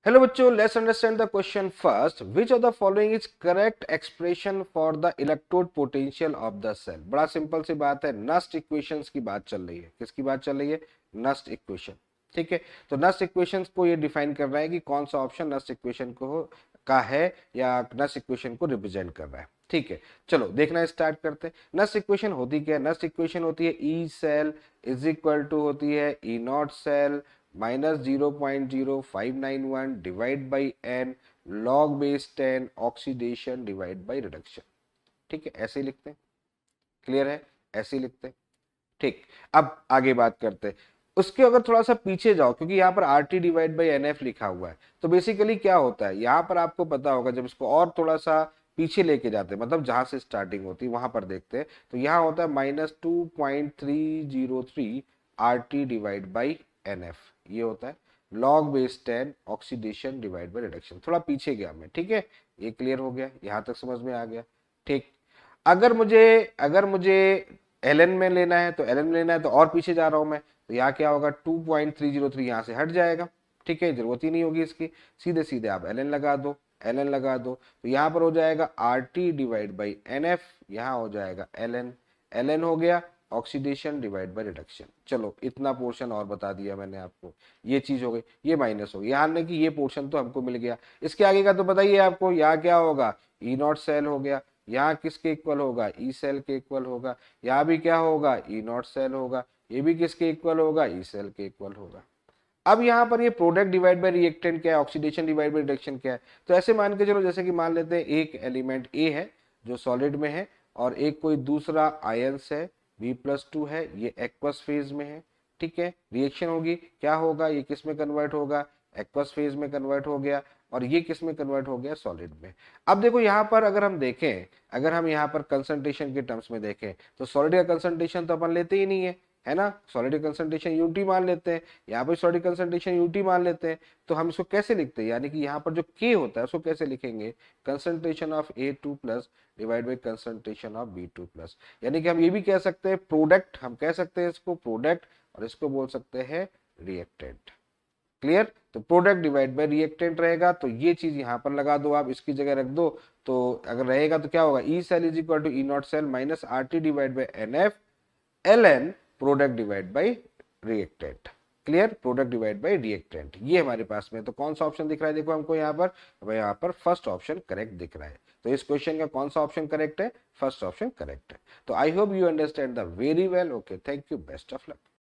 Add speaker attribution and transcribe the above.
Speaker 1: Hello बच्चों, let's understand the question first. Which of the following is correct expression for the electrode potential of the cell. बड़ा simple सी बात है, Nernst equations की बात चल रही है। किसकी बात चल रही है? Nernst equation. ठीक है, तो नस्ट इक्वेशंस को ये डिफाइन कर रहा है कि कौन सा ऑप्शन नस्ट इक्वेशन को का है या नस्ट इक्वेशन को रिप्रेजेंट कर रहा है। ठीक है, चलो देखना स्टार्ट करते हैं। नस्ट इक्वेशन होती क्या है? नस्ट इक्वेशन होती है E cell is equal to होती है E naught cell minus 0.0591 divide by N log base 10 oxidation divide by reduction. ठीक है, ऐसे ही लिखते हैं। क्लियर है? ऐसे ही लिखते हैं। ठीक, अब आगे बात करते हैं। उसके अगर थोड़ा सा पीछे जाओ, क्योंकि यहाँ पर R T divide by n F लिखा हुआ है, तो बेसिकली क्या होता है यहाँ पर आपको पता होगा। जब इसको और थोड़ा सा पीछे लेके जाते हैं, मतलब जहां से स्टार्टिंग होती है वहां पर देखते हैं, तो यहाँ होता है -2.303 R T divide by n F. ये होता है log base 10 oxidation divide by reduction. थोड़ा पीछे गया मैं। ठीक है, ये क्लियर हो गया, यहां तक समझ में आ गया। ठीक, अगर मुझे एल एन में लेना है तो एल एन में लेना है, तो और पीछे जा रहा हूं मैं, तो यहाँ क्या होगा 2.303 यहाँ से हट जाएगा। ठीक है, जरूरत ही नहीं होगी इसकी, सीधे सीधे आप एल एन लगा दो, एल एन लगा दो, तो यहाँ पर हो जाएगा R T divide by n F, यहाँ हो जाएगा एल एन। एल एन हो गया ऑक्सीडेशन डिवाइड बाई रिडक्शन। चलो इतना पोर्शन और बता दिया मैंने आपको, ये चीज हो गई, ये माइनस हो गई। यहाँ नहीं कि ये पोर्शन तो हमको मिल गया, इसके आगे का तो बताइए आपको। यहाँ क्या होगा? ई नॉट सेल हो गया, यहाँ किसके इक्वल होगा? ई सेल के इक्वल होगा। यहाँ भी क्या होगा? ई नॉट सेल होगा। ये भी किसके इक्वल होगा? ई सेल के इक्वल होगा। अब यहाँ पर ये प्रोडक्ट डिवाइड बाय रिएक्टेंट क्या है? ऑक्सीडेशन डिवाइड बाय रिडक्शन क्या है? तो ऐसे मान के चलो, जैसे कि मान लेते हैं एक एलिमेंट ए है जो सॉलिड में है, और एक कोई दूसरा आयंस है V+2 है, ये एक्वस फेज में है। ठीक है, रिएक्शन होगी, क्या होगा? ये किस में कन्वर्ट होगा? एक्वस फेज में कन्वर्ट हो गया, और ये किस में कन्वर्ट हो गया? सॉलिड में। अब देखो यहाँ पर अगर हम देखें, अगर हम यहाँ पर कंसंट्रेशन के टर्म्स में देखें, तो सॉलिड का कंसंट्रेशन तो अपन लेते ही नहीं है ना? सॉलिड कंसंट्रेशन यूटी मान लेते हैं, यहाँ पर सॉलिड कंसंट्रेशन यूटी मान लेते हैं। तो हम इसको कैसे लिखते हैं? यानी कि यहाँ पर जो के होता है उसको कैसे लिखेंगे? Concentration of A2+ divide by concentration of B2+। यानी कि हम ये भी कह सकते हैं प्रोडक्ट, हम कह सकते हैं इसको प्रोडक्ट, और इसको बोल सकते हैं रिएक्टेंट। क्लियर? तो प्रोडक्ट डिवाइड बाय रिएक्टेंट रहेगा, तो ये चीज यहां पर लगा दो, आप इसकी जगह रख दो। तो अगर रहेगा तो क्या होगा? E cell is equal to E naught cell minus R T divide by n F l n product divide by reactant. Clear? Product divide by reactant, ये हमारे पास में। तो कौन सा ऑप्शन दिख रहा है देखो हमको यहाँ पर? यहाँ पर फर्स्ट ऑप्शन करेक्ट दिख रहा है। तो इस क्वेश्चन का कौन सा ऑप्शन करेक्ट है? फर्स्ट ऑप्शन करेक्ट है। तो I hope you understand the very well. Okay, thank you, best of luck.